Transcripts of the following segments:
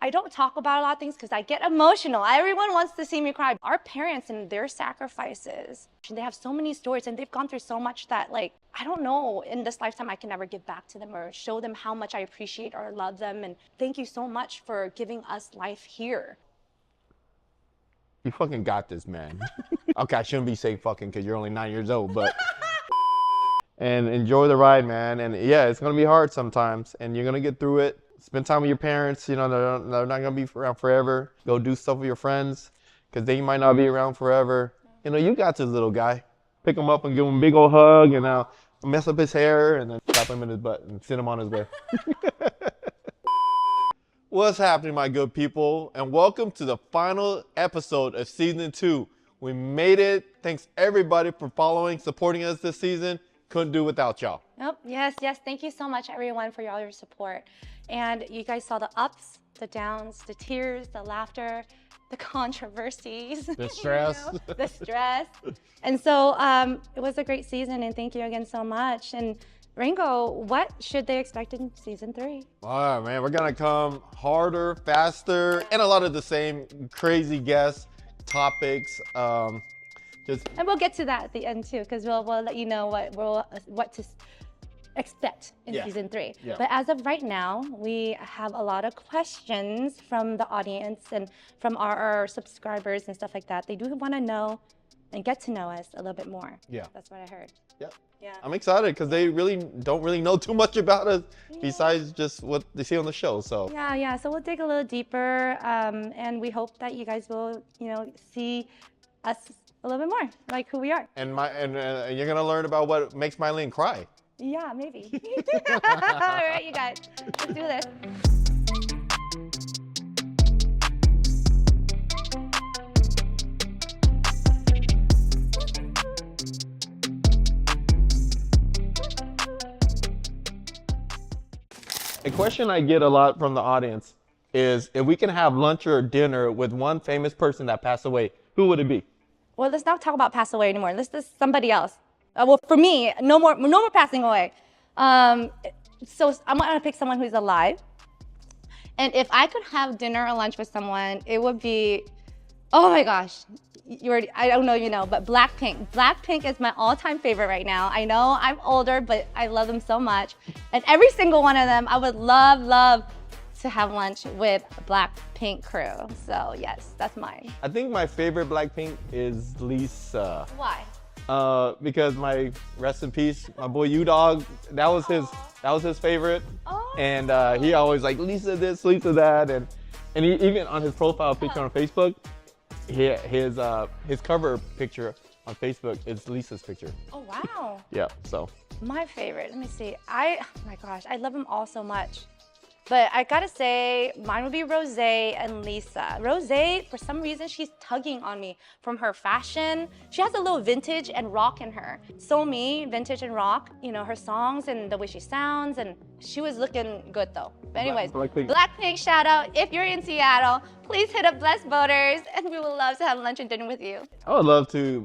I don't talk about a lot of things because I get emotional. Everyone wants to see me cry. Our parents and their sacrifices, they have so many stories and they've gone through so much that like, I don't know, in this lifetime I can never give back to them or show them how much I appreciate or love them. And thank you so much for giving us life here. You fucking got this, man. Okay, I shouldn't be saying fucking because you're only 9 years old, but... And enjoy the ride, man. And yeah, it's going to be hard sometimes and you're going to get through it. Spend time with your parents. You know, they're not going to be around forever. Go do stuff with your friends because they might not be around forever. You know, you got this little guy. Pick him up and give him a big old hug and mess up his hair and then slap him in his butt and send him on his way. What's happening, my good people? And welcome to the final episode of season 2. We made it. Thanks everybody for following, supporting us this season. Couldn't do without y'all. Nope. Yes. Thank you so much, everyone, for all your support. And you guys saw the ups, the downs, the tears, the laughter, the controversies, The stress. the stress. And so it was a great season, and thank you again so much. And Rango, what should they expect in season 3? All right, man, we're gonna come harder, faster, and a lot of the same crazy guest topics. And we'll get to that at the end too, because we'll let you know what to expect in season 3. Yeah. But as of right now, we have a lot of questions from the audience and from our subscribers and stuff like that. They do want to know and get to know us a little bit more. Yeah. That's what I heard. Yeah. Yeah. I'm excited because they really don't know too much about us besides just what they see on the show. So Yeah. So we'll dig a little deeper, and we hope that you guys will, see us a little bit more, like who we are. And you're gonna learn about what makes Mylien cry. Yeah, maybe. All right, you guys, let's do this. A question I get a lot from the audience is if we can have lunch or dinner with one famous person that passed away, who would it be? Well, let's not talk about pass away anymore. Let's just somebody else. Well, for me, no more passing away. So I'm gonna pick someone who's alive. And if I could have dinner or lunch with someone, it would be, oh my gosh, I don't know if you know, but Blackpink. Blackpink is my all-time favorite right now. I know I'm older, but I love them so much. And every single one of them, I would love to have lunch with Blackpink crew. So yes, that's mine. I think my favorite Blackpink is Lisa. Why? Because rest in peace, my boy U-Dog, that was his favorite. Oh. And he always like Lisa this, Lisa that, and he, even on his profile picture on Facebook, his cover picture on Facebook is Lisa's picture. Oh wow. Yeah, so. My favorite, let me see. Oh my gosh, I love them all so much. But I gotta say, mine would be Rose and Lisa. Rose, for some reason, she's tugging on me from her fashion. She has a little vintage and rock in her. So me, vintage and rock, her songs and the way she sounds, and she was looking good though. But anyways, Blackpink shout out. If you're in Seattle, please hit up Blessed Voters, and we would love to have lunch and dinner with you. I would love to,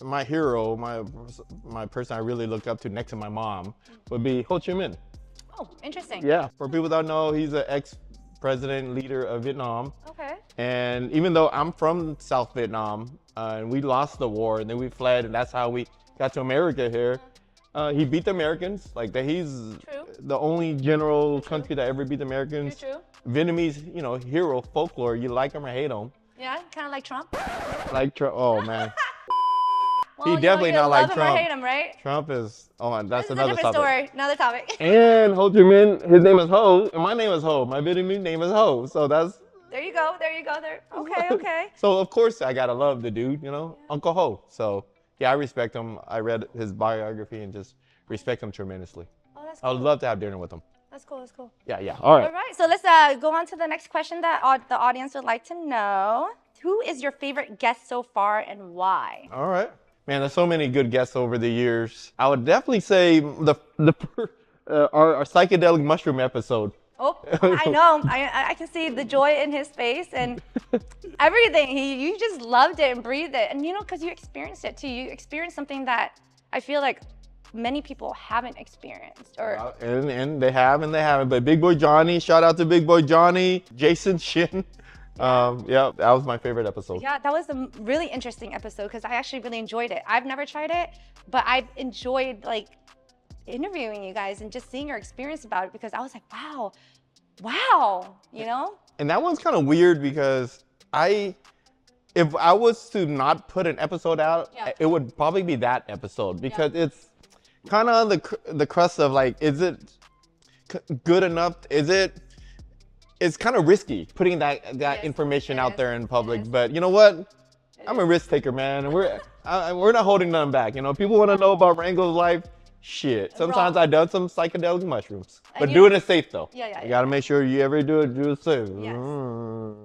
my hero, my person I really look up to next to my mom would be Ho Chi Minh. Oh, interesting. Yeah, for people that know, he's an ex-president leader of Vietnam. Okay. And even though I'm from South Vietnam, and we lost the war, and then we fled, and that's how we got to America here. He beat the Americans. Like he's the only general country that ever beat the Americans. True. Vietnamese, hero, folklore. You like him or hate him. Yeah, kind of like Trump. Like Trump. Oh man. Well, he definitely not like Trump. Love him or hate him, right? Trump is, that's another topic. Story, another topic. And Ho Chi Minh, his name is Ho, and my name is Ho. My Vietnamese name is Ho, so that's. There you go. Okay. So of course I gotta love the dude, Uncle Ho. So yeah, I respect him. I read his biography and just respect him tremendously. Oh, that's cool. I would love to have dinner with him. That's cool. Yeah. All right. All right. So let's go on to the next question that the audience would like to know. Who is your favorite guest so far and why? All right. Man, there's so many good guests over the years. I would definitely say our psychedelic mushroom episode. Oh, I know. I can see the joy in his face and everything. You just loved it and breathed it. And because you experienced it too. You experienced something that I feel like many people haven't experienced. Or and they have and they haven't. But Big Boy Johnny, shout out to Big Boy Johnny, Jason Shin. Yeah, that was my favorite episode. Yeah, that was a really interesting episode because I actually really enjoyed it. I've never tried it, but I've enjoyed like interviewing you guys and just seeing your experience about it because I was like, wow, you know? And that one's kind of weird because if I was to not put an episode out, it would probably be that episode because it's kind of on the crust of like, is it good enough? It's kind of risky putting that information out there in public, but you know what? I'm a risk taker, man, and we're not holding nothing back. You know, people want to know about Rango's life. Shit, sometimes I done some psychedelic mushrooms, but doing it safe though. You gotta make sure you ever do it safe. No,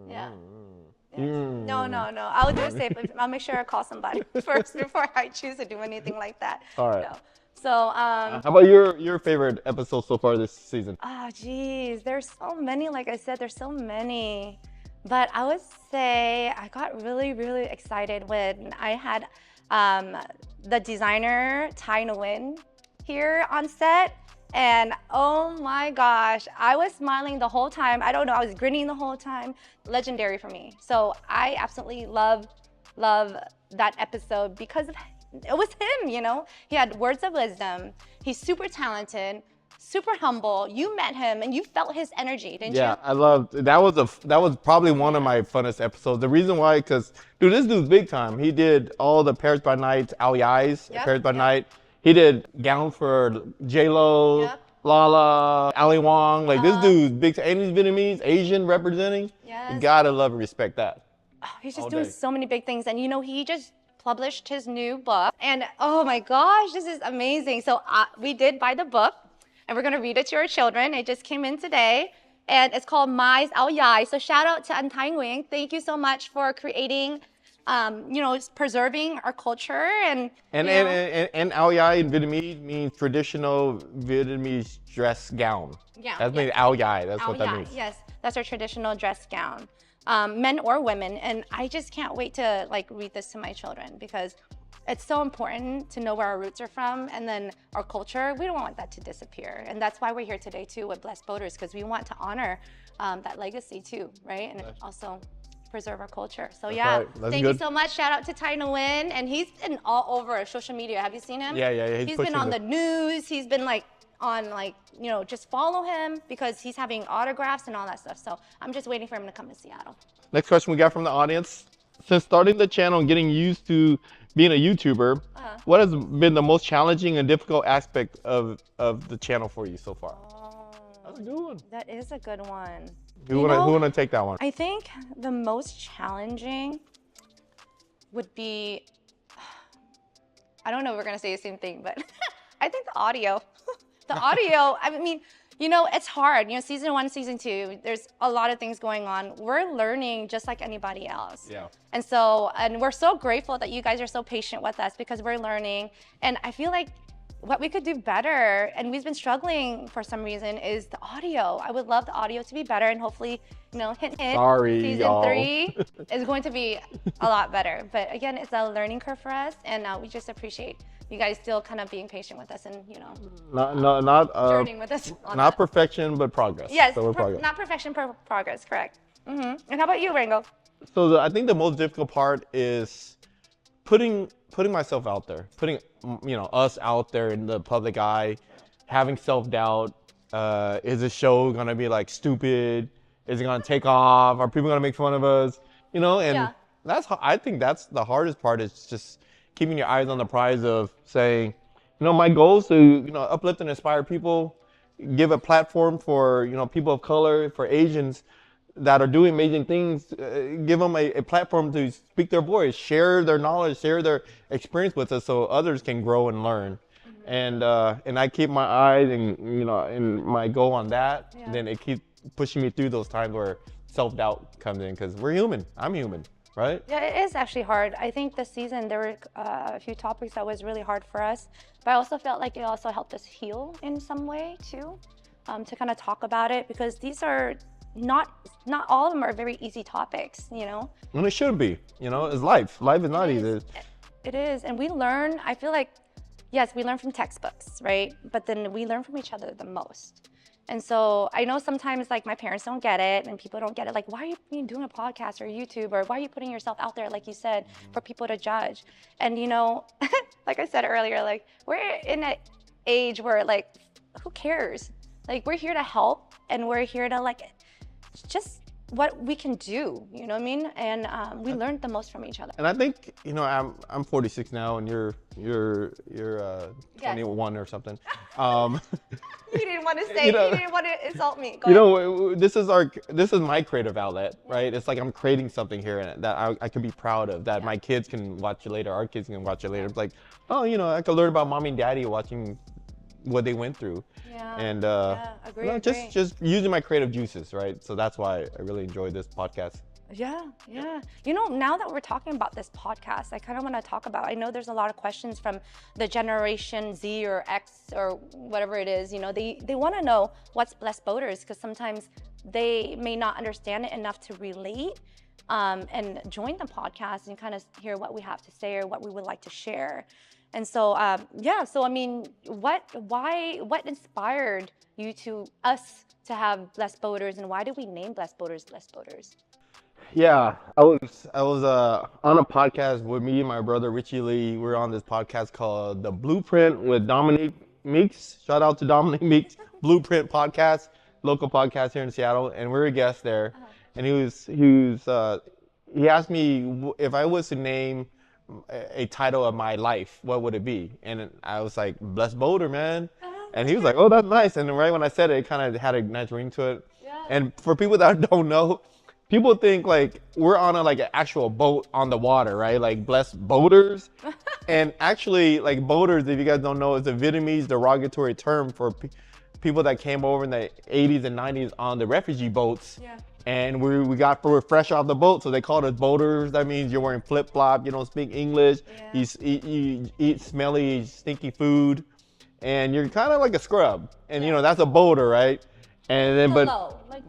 I'll do it safe. I'll make sure I call somebody first before I choose to do anything like that. All right. No. So, how about your favorite episode so far this season? Geez, there's so many. Like I said, there's so many. But I would say I got really, really excited when I had the designer Ty Nguyen here on set. And oh my gosh, I was smiling the whole time. I don't know, I was grinning the whole time. Legendary for me. So I absolutely love that episode because it was him, you know? He had words of wisdom. He's super talented, super humble. You met him and you felt his energy, didn't you? Yeah, I loved that was probably one of my funnest episodes. The reason why, because dude, this dude's big time. He did all the Paris by Night, Ali Eyes, Paris by Night. He did gowns for J-Lo, Lala, Ali Wong. Like this dude's big time. And he's Vietnamese, Asian representing. Yes. You gotta love and respect that. Oh, he's just doing so many big things. And you know, he just published his new book. And oh my gosh, this is amazing. So we did buy the book and we're gonna read it to our children. It just came in today. And it's called Mais Ao Yai. So shout out to Anh Thanh Nguyen. Thank you so much for creating you know, preserving our culture and Ao Yai in Vietnamese means traditional Vietnamese dress gown. Yeah, that means Ao Yai. That's what that Yai, means. Yes, that's our traditional dress gown, men or women. And I just can't wait to like read this to my children because it's so important to know where our roots are from and then our culture. We don't want that to disappear, and that's why we're here today too with Blessed Boaters because we want to honor that legacy too, right? And also preserve our culture. So thank you so much. Shout out to Ty Nguyen, and he's been all over social media. Have you seen him? Yeah. He's been on the news. He's been like on like, you know, just follow him because he's having autographs and all that stuff. So I'm just waiting for him to come to Seattle. Next question we got from the audience. Since starting the channel and getting used to being a YouTuber, what has been the most challenging and difficult aspect of the channel for you so far? That's a good one. That is a good one. Who wanna take that one? I think the most challenging would be, I don't know if we're gonna say the same thing, but I think the audio. The audio, I mean, you know, it's hard. You know, season 1, season 2, there's a lot of things going on. We're learning just like anybody else. Yeah. And we're so grateful that you guys are so patient with us because we're learning. And I feel like what we could do better, and we've been struggling for some reason, is the audio. I would love the audio to be better, and hopefully, you know, hint, season 3 is going to be a lot better. But again, it's a learning curve for us, and we just appreciate you guys still kind of being patient with us and, you know, not journeying with us. Not perfection, but progress. Yes, so not perfection, progress, correct. And how about you, Rango? So I think the most difficult part is putting myself out there, putting, you know, us out there in the public eye, having self-doubt. Is the show gonna be like stupid? Is it gonna take off? Are people gonna make fun of us? You know, and I think that's the hardest part, is just keeping your eyes on the prize of saying, you know, my goal is to, you know, uplift and inspire people, give a platform for, you know, people of color, for Asians that are doing amazing things, give them a platform to speak their voice, share their knowledge, share their experience with us so others can grow and learn. And I keep my eyes and, you know, and my goal on that, then it keeps pushing me through those times where self-doubt comes in, because we're human. I'm human, right? Yeah, it is actually hard. I think this season there were a few topics that was really hard for us, but I also felt like it also helped us heal in some way too, to kind of talk about it, because these are not all of them are very easy topics, you know? And it should be, you know, it's life. Life is not easy. It is, and we learn, I feel like yes, we learn from textbooks, right? But then we learn from each other the most. And so I know sometimes like my parents don't get it and people don't get it. Like, why are you doing a podcast or YouTube, or why are you putting yourself out there, like you said, for people to judge? And you know, like I said earlier, like we're in an age where like, who cares? Like we're here to help, and we're here to like, just what we can do, you know what I mean? And we learned the most from each other. And I think, you know, I'm 46 now, and you're 21 or something. You didn't want to say, You know, you didn't want to insult me. Go You ahead. know, this is my creative outlet, right? It's like I'm creating something here that I can be proud of, that my kids can watch it later, our kids can watch it later. It's like, oh, you know, I could learn about mommy and daddy watching what they went through. Yeah. And agree, you know, agree. just using my creative juices, right? So that's why I really enjoyed this podcast. Yeah. You know, now that we're talking about this podcast, I kind of want to talk about, I know there's a lot of questions from the generation Z or X or whatever it is, you know, they want to know what's blessed boaters, because sometimes they may not understand it enough to relate and join the podcast and kind of hear what we have to say or what we would like to share. And so, so I mean, what inspired us to have blessed boaters, and why did we name blessed boaters blessed boaters? Yeah, I was on a podcast with me and my brother Richie Lee. We're on this podcast called The Blueprint with Dominique Meeks. Shout out to Dominique Meeks, Blueprint podcast, local podcast here in Seattle, and we were a guest there. And he asked me if I was to name a title of my life, what would it be? And I was like, Blessed Boulder, man. And he was like, oh, that's nice. And right when I said it, it kind of had a nice ring to it. Yeah. And for people that don't know, people think like we're on an actual boat on the water, right? Like blessed boaters. And actually, like boaters, if you guys don't know, is a Vietnamese derogatory term for people that came over in the 80s and 90s on the refugee boats. Yeah. And we're fresh off the boat, so they called us boaters. That means you're wearing flip-flop, you don't speak English, you eat smelly, stinky food, and you're kind of like a scrub. And you know, that's a boater, right? And then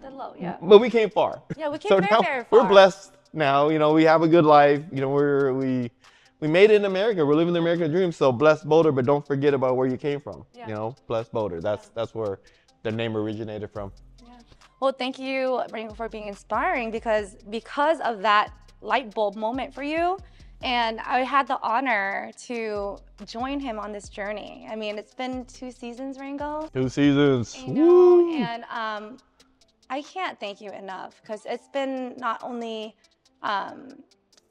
The low, yeah. But we came far. Yeah, we came So very, now very far. we're blessed now, you know, we have a good life. You know, we made it in America. We're living the American dream. So blessed boulder, but don't forget about where you came from. Yeah. You know, blessed boulder. That's where the name originated from. Yeah. Well, thank you, Rango, for being inspiring, because of that light bulb moment for you. And I had the honor to join him on this journey. I mean, it's been 2 seasons, Rango. 2 seasons. You know, and I can't thank you enough, because it's been not only,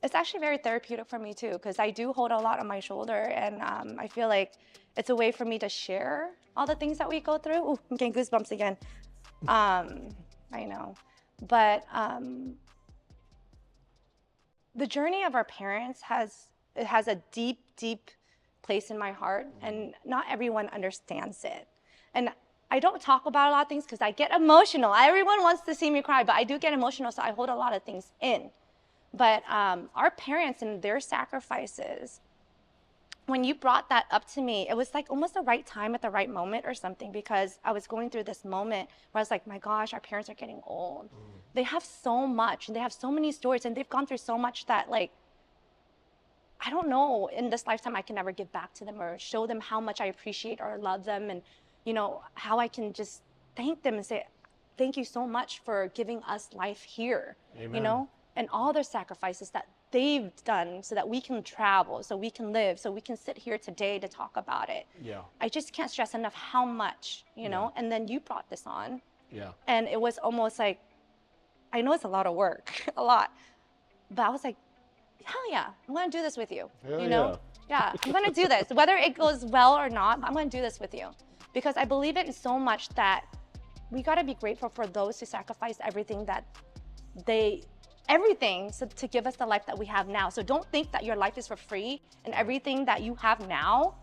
it's actually very therapeutic for me too, because I do hold a lot on my shoulder, and I feel like it's a way for me to share all the things that we go through. Ooh, I'm getting goosebumps again. I know, but the journey of our parents has a deep, deep place in my heart, and not everyone understands it. And I don't talk about a lot of things because I get emotional. Everyone wants to see me cry, but I do get emotional, so I hold a lot of things in. But our parents and their sacrifices, when you brought that up to me, it was like almost the right time at the right moment or something, because I was going through this moment where I was like, my gosh, our parents are getting old. They have so much, and they have so many stories, and they've gone through so much that, like, I don't know, in this lifetime I can never give back to them or show them how much I appreciate or love them, and, you know, how I can just thank them and say, thank you so much for giving us life here. Amen. You know, and all their sacrifices that they've done so that we can travel, so we can live, so we can sit here today to talk about it. Yeah. I just can't stress enough how much, you know, and then you brought this on. Yeah. And it was almost like, I know it's a lot of work, a lot, but I was like, hell yeah, I'm gonna do this with you, you know? Yeah, I'm gonna do this. Whether it goes well or not, I'm gonna do this with you. Because I believe it so much that we gotta be grateful for those who sacrificed everything so to give us the life that we have now. So don't think that your life is for free and everything that you have now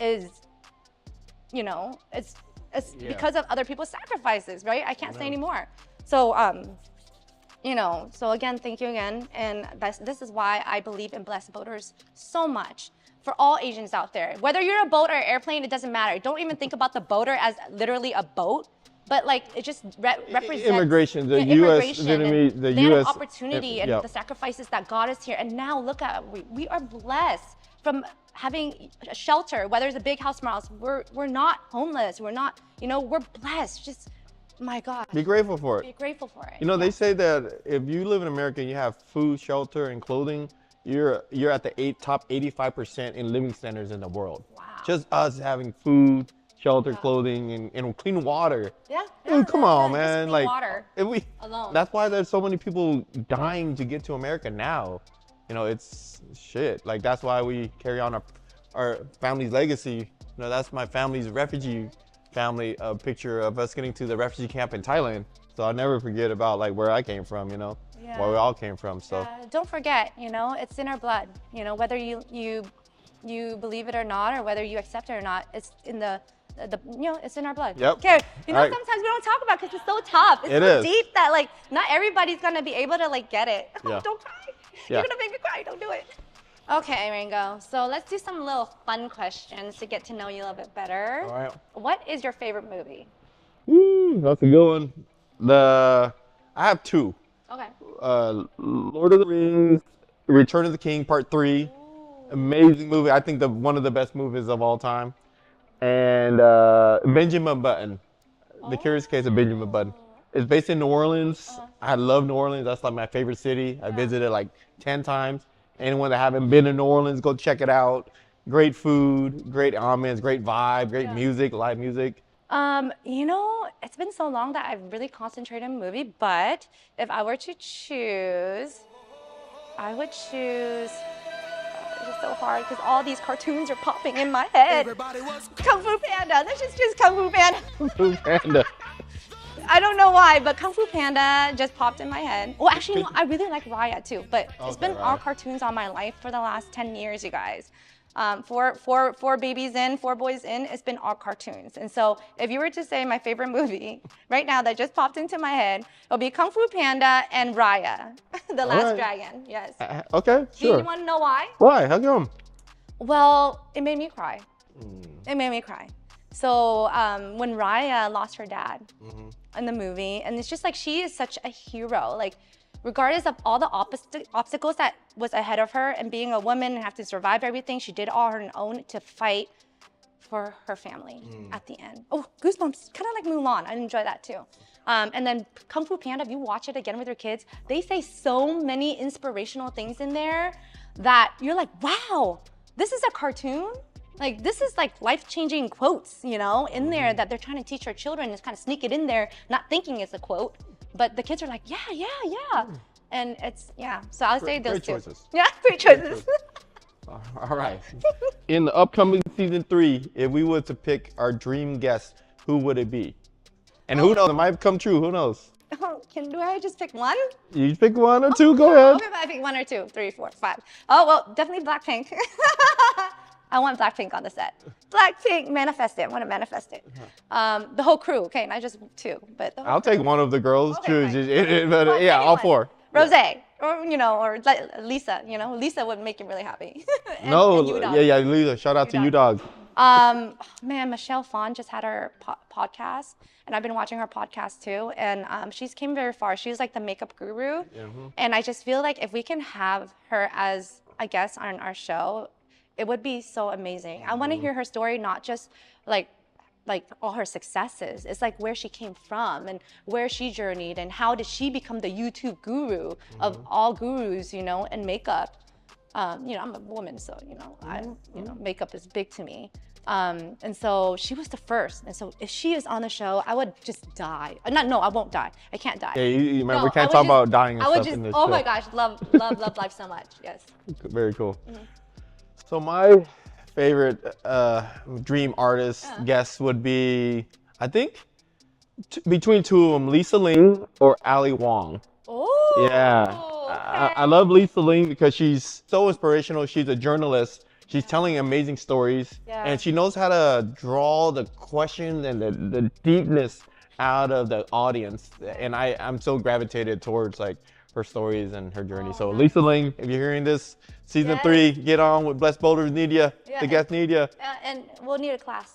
is, you know, it's because of other people's sacrifices, right? I can't say anymore. So, you know, so again, thank you again. And this is why I believe in blessed boaters so much. For all Asians out there, whether you're a boat or an airplane, it doesn't matter. Don't even think about the boater as literally a boat, but like it just represents immigration, the U.S. Vietnamese, the land U.S. of opportunity and the sacrifices that got us here. And now look at we are blessed from having a shelter, whether it's a big house, small house, we're not homeless. We're not, we're blessed. Just, my God. Be grateful for it. Be grateful for it. They say that if you live in America and you have food, shelter, and clothing, you're at the top 85% in living standards in the world. Wow. Just us having food, shelter, clothing, and clean water. Yeah. Dude, come on, just man. clean Like, water if we, alone. that's why there's so many people dying to get to America now. It's shit. Like, that's why we carry on our family's legacy. That's my family's refugee family picture of us getting to the refugee camp in Thailand. So I'll never forget about like where I came from, where we all came from. So don't forget, it's in our blood. Whether you believe it or not, or whether you accept it or not, it's in it's in our blood. Yep. Okay. Right. Sometimes we don't talk about it because it's so tough. It's so deep that like not everybody's gonna be able to like get it. Yeah. Don't cry. Yeah. You're gonna make me cry. Don't do it. Okay, Rango. So let's do some little fun questions to get to know you a little bit better. all right. What is your favorite movie? Woo, that's a good one. I have two. Okay. Lord of the Rings, Return of the King, Part 3. Ooh. Amazing movie. I think one of the best movies of all time. And Benjamin Button, The Curious Case of Benjamin Button. It's based in New Orleans. I love New Orleans. That's like my favorite city. I visited like 10 times. Anyone that haven't been to New Orleans, go check it out. Great food, great ambience, great vibe, great music, live music. It's been so long that I've really concentrated on a movie, but if I were to choose, I would choose, it's just so hard because all these cartoons are popping in my head. Kung Fu Panda, let's just choose Kung Fu Panda. Kung Fu Panda. I don't know why, but Kung Fu Panda just popped in my head. Well, actually, no, I really like Raya too, but it's been all cartoons on my life for the last 10 years, you guys. Four babies in, 4 boys in, it's been all cartoons. And so if you were to say my favorite movie right now that just popped into my head, it'll be Kung Fu Panda and Raya, The Last Dragon, yes. Okay, sure. Do you want to know why? Why? How come? Well, it made me cry. It made me cry. So when Raya lost her dad in the movie, and it's just like she is such a hero, like regardless of all the obstacles that was ahead of her and being a woman and have to survive everything, she did all her own to fight for her family at the end. Oh, goosebumps, kind of like Mulan. I enjoy that too. And then Kung Fu Panda, if you watch it again with your kids, they say so many inspirational things in there that you're like, wow, this is a cartoon? Like, this is like life-changing quotes, in there that they're trying to teach our children, just kind of sneak it in there, not thinking it's a quote. But the kids are like, yeah. And it's, so I'll say those two. Choices. Yeah, great choices. All right. In the upcoming season 3, if we were to pick our dream guest, who would it be? And who knows, it might come true, who knows? Do I just pick one? You pick one or two, go ahead. Okay, I pick 1 or 2, 3, 4, 5. Oh, well, definitely Blackpink. I want Blackpink on the set. Blackpink, manifest it. I want to manifest it. The whole crew, okay, not just 2, but the whole I'll take one of the girls. Okay, Choose, but yeah, all 4. Rose, or or Lisa. Lisa would make you really happy. and Lisa. Shout out to you, dog. Man, Michelle Phan just had her podcast, and I've been watching her podcast too. And she's came very far. She's like the makeup guru, and I just feel like if we can have her as a guest on our show, it would be so amazing. I want to hear her story, not just like all her successes. It's like where she came from and where she journeyed and how did she become the YouTube guru of all gurus, in makeup. I'm a woman, so makeup is big to me. And so she was the first. And so if she is on the show, I would just die. I won't die. I can't die. Yeah, we can't talk about dying and stuff in this show. My gosh, love life so much. Yes. Very cool. So my favorite dream artist guest would be, I think, between 2 of them, Lisa Ling or Ali Wong. Oh. Yeah. Okay. I love Lisa Ling because she's so inspirational. She's a journalist. She's telling amazing stories. Yeah. And she knows how to draw the questions and the deepness out of the audience. And I'm so gravitated towards like her stories and her journey. So nice. Lisa Ling, if you're hearing this, season 3, get on with Blessed Boulders need ya. The guests need ya. And we'll need a class.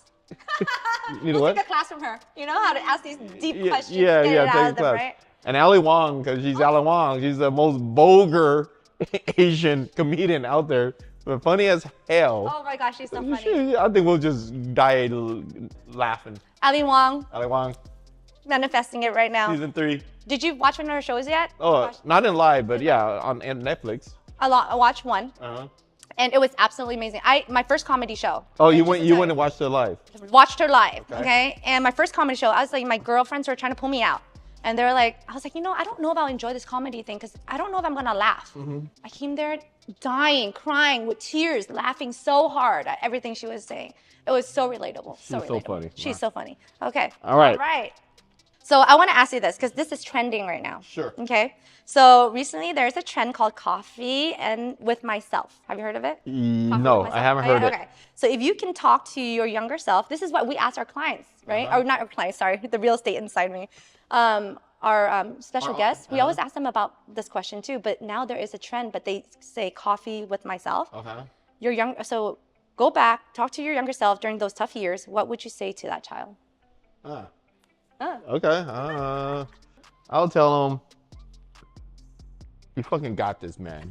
Need we'll what? take a class from her. How to ask these deep questions. Yeah, take a class. Right? And Ali Wong, because she's Ali Wong. She's the most vulgar Asian comedian out there. But funny as hell. Oh my gosh, she's so funny. I think we'll just die laughing. Ali Wong, Ali Wong, manifesting it right now. season 3. Did you watch one of her shows yet? Oh, not in live, but yeah, on Netflix. I watched one. Uh-huh. And it was absolutely amazing. My first comedy show. Oh, you went and watched it live. Watched her live, okay? And my first comedy show, I was like, my girlfriends were trying to pull me out. And they were like, I was like, I don't know if I'll enjoy this comedy thing because I don't know if I'm gonna laugh. I came there dying, crying with tears, laughing so hard at everything she was saying. It was so relatable. She's so funny. She's so funny. Okay. All right. All right. So I want to ask you this because this is trending right now. Sure. Okay. So recently there's a trend called coffee and with myself. Have you heard of it? No, I haven't heard it. Okay. So if you can talk to your younger self, this is what we ask our clients, right? Or not our clients, sorry, the real estate inside me. Our special guests, we always ask them about this question too, but now there is a trend, but they say coffee with myself. Okay. So go back, talk to your younger self during those tough years. What would you say to that child? Okay. I'll tell him, you fucking got this, man.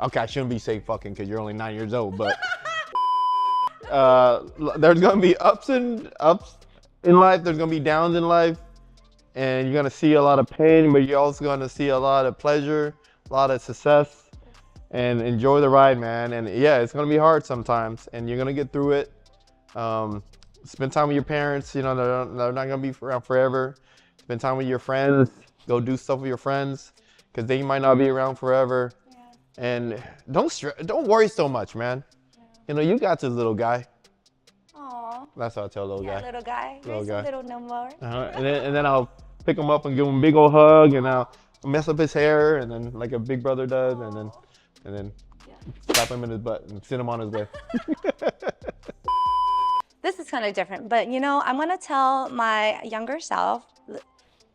Okay, I shouldn't be saying fucking because you're only 9 years old, but there's gonna be ups in life. There's gonna be downs in life, and you're gonna see a lot of pain, but you're also gonna see a lot of pleasure, a lot of success, and enjoy the ride, man. And yeah, it's gonna be hard sometimes, and you're gonna get through it. Spend time with your parents. You know, they're not gonna be around forever. Spend time with your friends. Go do stuff with your friends, because they might not be around forever. Yeah. And don't worry so much, man. Yeah. You know, you got this little guy. Aww. That's what I tell little guy. Little guy. Little guy. Little no more. And then I'll pick him up and give him a big old hug, and I'll mess up his hair, and then like a big brother does, and then slap him in his butt and send him on his way. This is kind of different, but I'm gonna tell my younger self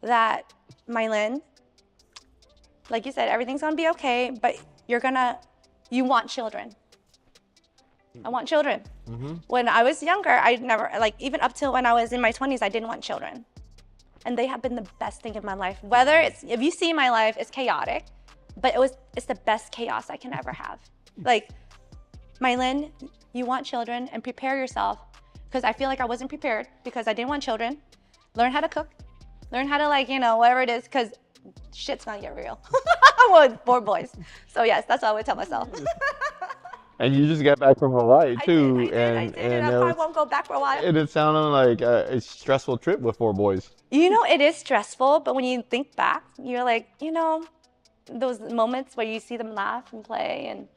that, Mylien, like you said, everything's gonna be okay, but you want children. I want children. When I was younger, I never, even up till when I was in my 20s, I didn't want children. And they have been the best thing in my life. If you see my life, it's chaotic, but it's the best chaos I can ever have. Like, Mylien, you want children and prepare yourself, because I feel like I wasn't prepared because I didn't want children. Learn how to cook, learn how to whatever it is, because shit's gonna get real. With 4 boys. So yes, that's what I would tell myself. And you just got back from Hawaii too. I did. And I probably won't go back for a while. It sounded like a stressful trip with 4 boys. It is stressful, but when you think back, you're like, those moments where you see them laugh and play, and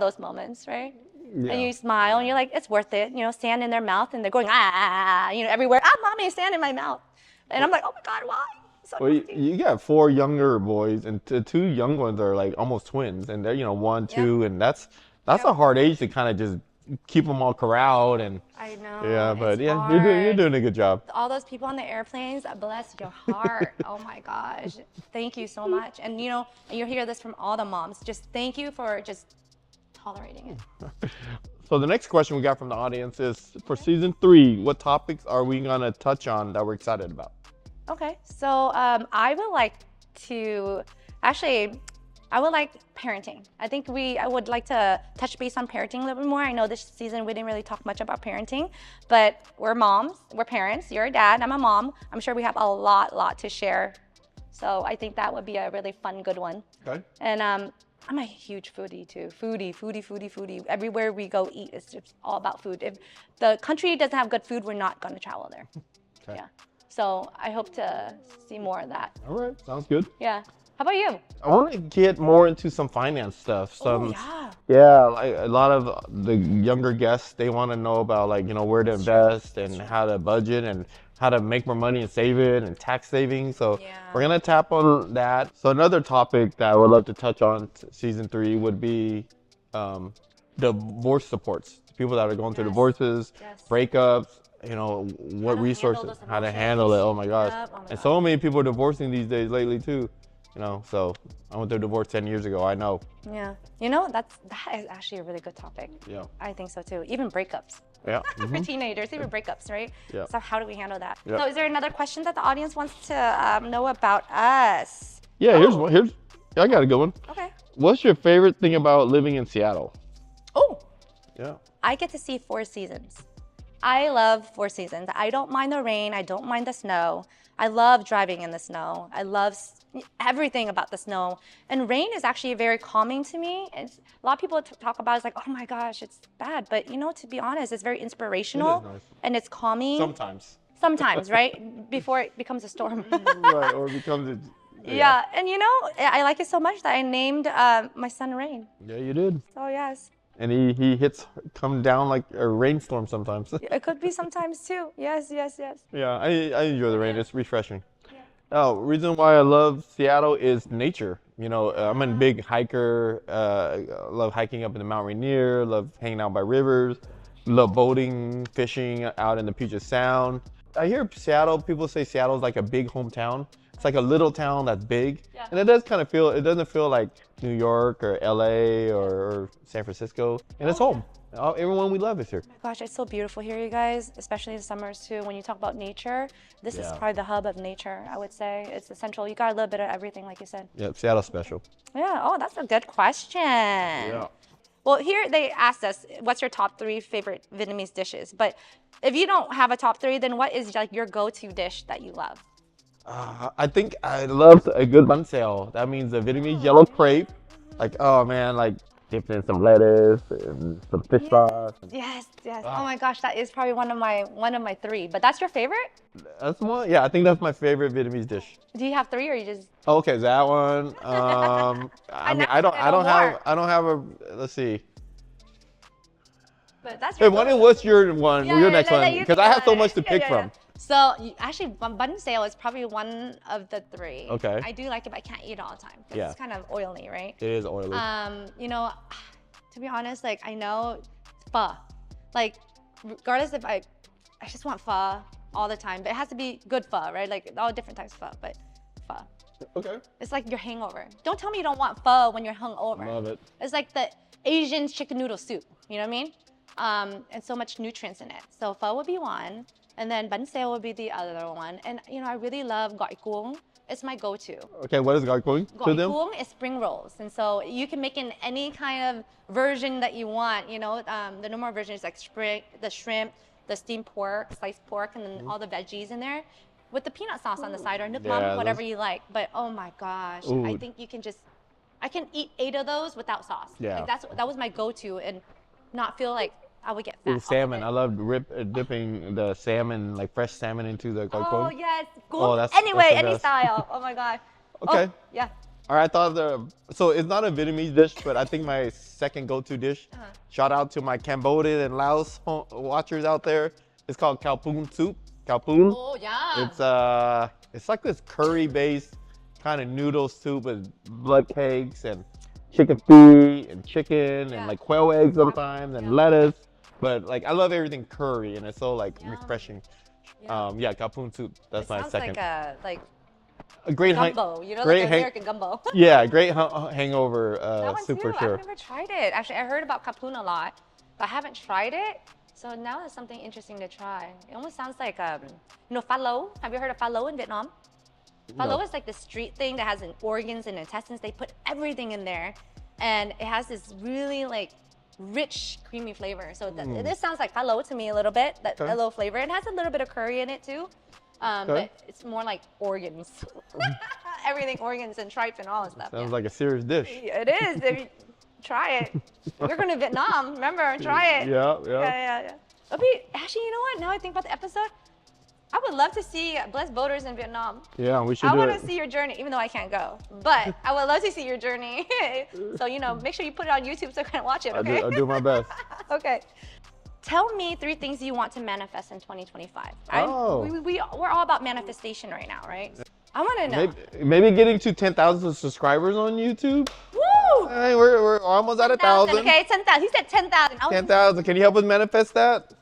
those moments, right? Yeah. And you smile and you're like, it's worth it. Sand in their mouth and they're going, everywhere. Mommy, sand in my mouth. And I'm like, oh my God, why? So well, you got 4 younger boys, and 2 young ones are like almost twins, and they're 1, 2, and that's a hard age to kind of just keep them all corralled. And I know. Yeah, but you're doing a good job. All those people on the airplanes, bless your heart. Oh my gosh, thank you so much. And you hear this from all the moms. Just thank you for just tolerating it. So the next question we got from the audience is, for season 3, what topics are we gonna touch on that we're excited about? Okay, so I would like parenting. I think I would like to touch base on parenting a little bit more. I know this season we didn't really talk much about parenting, but we're moms, we're parents. You're a dad, I'm a mom. I'm sure we have a lot to share. So I think that would be a really fun, good one. Okay. And I'm a huge foodie too. Foodie. Everywhere we go eat, it's just all about food. If the country doesn't have good food, we're not going to travel there. Okay. Yeah. So I hope to see more of that. All right, sounds good. Yeah. How about you? I want to get more into some finance stuff. Yeah, like a lot of the younger guests, they want to know about where to invest and how to budget and how to make more money and save it and tax savings. So we're gonna tap on that. So another topic that I would love to touch on season 3 would be divorce supports. People that are going through divorces, breakups. What resources, how to handle it. Oh my gosh. And so many people are divorcing these days lately too. So I went through a divorce 10 years ago, I know. Yeah. That is actually a really good topic. Yeah. I think so too. Even breakups. Yeah. For teenagers, even breakups, right? Yeah. So how do we handle that? Yeah. So is there another question that the audience wants to know about us? Yeah, here's I got a good one. Okay. What's your favorite thing about living in Seattle? Oh, Yeah. I get to see 4 seasons. I love 4 seasons. I don't mind the rain. I don't mind the snow. I love driving in the snow. I love everything about the snow. And rain is actually very calming to me. It's, a lot of people talk about it's like, oh my gosh, it's bad. But you know, to be honest, it's very inspirational. It is nice. And it's calming. Sometimes. Sometimes, right? Before it becomes a storm. Right, or becomes a... Yeah, and you know, I like it so much that I named my son Rain. Yeah, you did. So yes. And he come down like a rainstorm sometimes. It could be sometimes too. Yes, yes, yes. Yeah, I enjoy the rain. It's refreshing. Oh, reason why I love Seattle is nature. You know, I'm a big hiker. Love hiking up in the Mount Rainier. Love hanging out by rivers. Love boating, fishing out in the Puget Sound. I hear Seattle, people say Seattle's like a big hometown. It's like a little town that's big. Yeah. And it does kind of feel, it doesn't feel like New York or LA or San Francisco. And it's home. Everyone we love is here. Oh my gosh, it's so beautiful here, you guys, especially in summers too. When you talk about nature, this is probably the hub of nature, I would say. It's essential. You got a little bit of everything, like you said. Yeah, Seattle's special. Yeah, oh, that's a good question. Yeah. Well, here they asked us, what's your top 3 favorite Vietnamese dishes? But if you don't have a top 3, then what is like your go-to dish that you love? I think I love a good bánh xèo. That means a Vietnamese yellow crepe. Like, oh man, like dipped in some lettuce and some fish sauce. Yes, yes. Oh my gosh, that is probably one of my 3. But that's your favorite? That's one. Yeah, I think that's my favorite Vietnamese dish. Do you have 3 or you just? Oh, okay, that one. I mean, I don't have a. Let's see. But that's your. Hey, what's your one? Yeah, your next one? Because I have so much to pick from. So actually, bánh xèo is probably one of the 3. Okay. I do like it, but I can't eat it all the time because it's kind of oily, right? It is oily. You know, to be honest, like I know pho. Like regardless if I just want pho all the time, but it has to be good pho, right? Like all different types of pho, but pho. Okay. It's like your hangover. Don't tell me you don't want pho when you're hungover. Love it. It's like the Asian chicken noodle soup. You know what I mean? And so much nutrients in it. So pho would be one. And then bánh xèo would be the other one. And you know, I really love gỏi cuống. It's my go-to. Okay, what is gỏi cuống to them? Gỏi cuống is spring rolls. And so you can make in any kind of version that you want. You know, the normal version is like the shrimp, the steamed pork, sliced pork, and then all the veggies in there with the peanut sauce on the side or nước mắm, whatever you like. But oh my gosh, I think you can I can eat 8 of those without sauce. Yeah. Like that was my go-to and not feel like I would get fat. Ooh, salmon. I love dipping the salmon, like fresh salmon, into the gỏi cuống. Oh yes. Oh, anyway, that's any style. Oh my god. Okay. Oh, yeah. All right, so it's not a Vietnamese dish, but I think my second go-to dish. Shout out to my Cambodian and Laos watchers out there. It's called khao pun soup. Khao pun. Oh yeah. It's like this curry-based kind of noodle soup with blood cakes and chicken feet and chicken and like quail eggs sometimes and lettuce. But like I love everything curry and it's so like refreshing. Khao pun soup. That's my second. Sounds like a great gumbo, you know, like American gumbo. Yeah, great hangover soup for sure. I've never tried it. Actually, I heard about khao pun a lot, but I haven't tried it. So now there's something interesting to try. It almost sounds like you know, phá lấu. Have you heard of phá lấu in Vietnam? Phá lấu is like the street thing that has organs and intestines. They put everything in there, and it has this really like rich, creamy flavor. So this sounds like phá lấu to me a little bit. A little flavor. It has a little bit of curry in it too, but it's more like organs. Everything organs and tripe and all that stuff. Sounds like a serious dish. It is. If you try it, you're going to Vietnam. Remember, try it. Yeah. Actually, you know what? Now I think about the episode. I would love to see Blessed Boaters in Vietnam. Yeah, we should do it. I want to see your journey, even though I can't go. But I would love to see your journey. So, you know, make sure you put it on YouTube so I can watch it, okay? I'll do my best. Okay. Tell me 3 things you want to manifest in 2025. We're all about manifestation right now, right? I want to know. Maybe getting to 10,000 subscribers on YouTube. Woo! Hey, we're almost at 1,000. Okay, 10,000. He said 10,000. 10,000. Can you help us manifest that?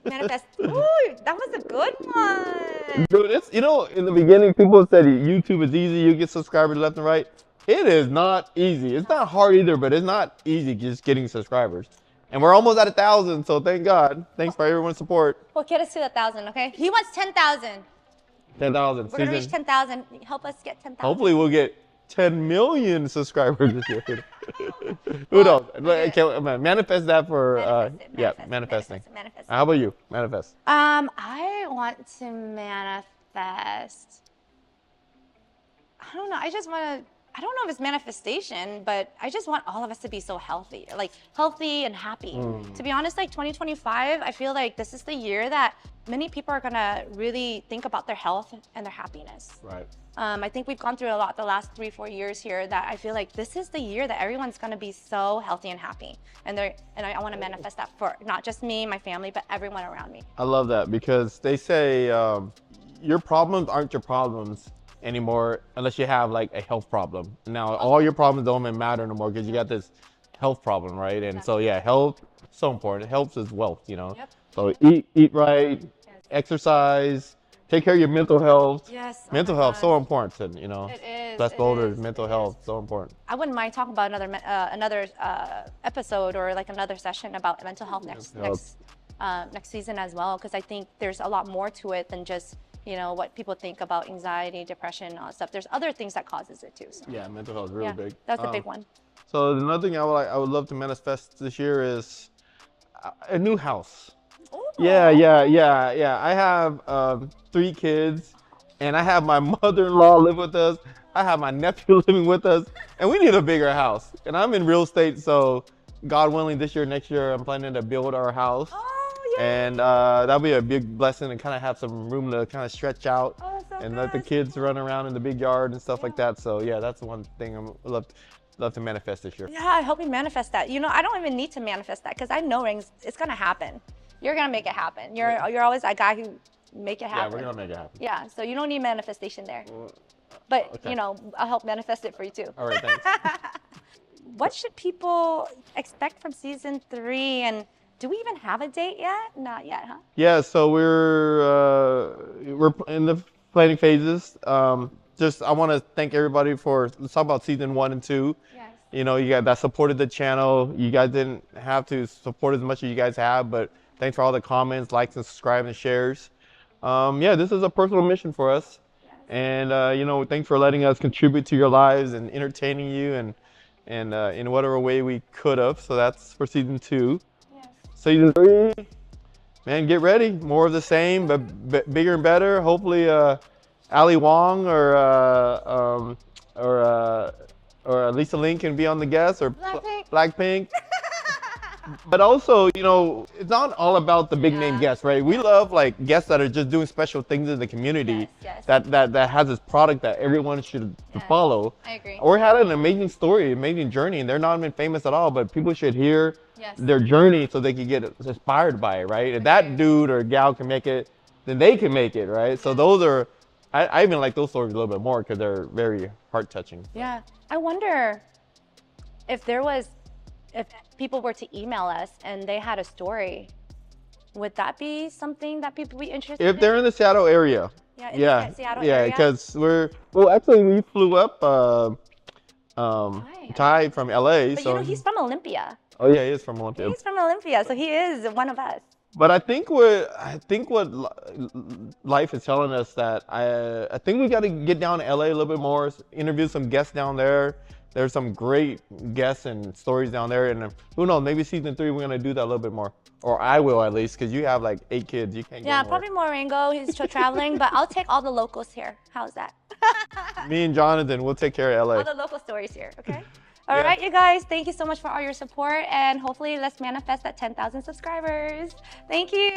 Manifest. Ooh, that was a good one. Dude, it's, you know, in the beginning, people said YouTube is easy. You get subscribers left and right. It is not easy. It's not hard either, but it's not easy just getting subscribers. And we're almost at 1,000, so thank God. Thanks for everyone's support. Well, get us to 1,000, okay? He wants 10,000. 10,000. We're gonna reach 10,000. Help us get 10,000. Hopefully we'll get 10 million subscribers this year. Who knows? Okay, manifest that for manifesting. Manifest. How about you? Manifest. I want to manifest. I don't know. I just want to. I don't know if it's manifestation, but I just want all of us to be so healthy, like healthy and happy. To be honest, like 2025, I feel like this is the year that many people are gonna really think about their health and their happiness. Right. I think we've gone through a lot the last 3-4 years here that I feel like this is the year that everyone's gonna be so healthy and happy. And I want to manifest that for not just me, my family, but everyone around me. I love that because they say your problems aren't your problems anymore unless you have like a health problem. Now all your problems don't even matter no more because you got this health problem, right? And so yeah, health so important. Health is wealth, you know. Yep. So eat right, exercise, take care of your mental health. Yes. Mental health so important, you know. It is. Bless boulders, mental health so important. I wouldn't mind talking about another episode or like another session about mental health next season as well, because I think there's a lot more to it than just what people think about anxiety, depression, all that stuff. There's other things that causes it too. So. Yeah, mental health is really big. That's a big one. So another thing I would love to manifest this year is a new house. Ooh. Yeah. I have 3 kids, and I have my mother-in-law live with us. I have my nephew living with us, and we need a bigger house. And I'm in real estate, so God willing, this year, next year, I'm planning to build our house. And that'll be a big blessing, and kind of have some room to kind of stretch out and let the kids run around in the big yard and stuff like that. So yeah, that's one thing I love to manifest this year. Yeah, I hope you manifest that. I don't even need to manifest that because I know it's gonna happen. You're gonna make it happen. You're always that guy who make it happen. Yeah, we're gonna make it happen. Yeah, so you don't need manifestation there. But I'll help manifest it for you too. All right, thanks. What should people expect from season 3? And do we even have a date yet? Not yet, huh? Yeah, so we're in the planning phases. I want to thank everybody let's talk about season 1 and 2. Yes. You guys that supported the channel. You guys didn't have to support as much as you guys have, but thanks for all the comments, likes, and subscribe and shares. This is a personal mission for us. Yes. And thanks for letting us contribute to your lives and entertaining you and in whatever way we could have. So that's for season 2. Season 3, man, get ready. More of the same, but bigger and better. Hopefully, Ali Wong or Lisa Lin can be on the guest, or Blackpink. But also, it's not all about the big name guests, right? We love like guests that are just doing special things in the community. Yes. That has this product that everyone should follow. I agree. Or had an amazing story, amazing journey, and they're not even famous at all, but people should hear their journey so they can get inspired by it, right? If that dude or gal can make it, then they can make it, right? So those are, I even like those stories a little bit more because they're very heart-touching. Yeah. I wonder if people were to email us and they had a story, would that be something that people would be interested in? If they're in the Seattle area. The Seattle area? Because actually we flew up Ty from LA. But he's from Olympia. Oh yeah, he is from Olympia. He's from Olympia, so he is one of us. But I think what life is telling us that I think we got to get down to LA a little bit more, interview some guests down there. There's some great guests and stories down there, and who knows, maybe season 3 we're gonna do that a little bit more, or I will at least, because you have like 8 kids, you can't. Yeah, probably more Rango. He's traveling, but I'll take all the locals here. How's that? Me and Jonathan, we'll take care of LA. All the local stories here, okay? All right, you guys, thank you so much for all your support, and hopefully let's manifest that 10,000 subscribers. Thank you.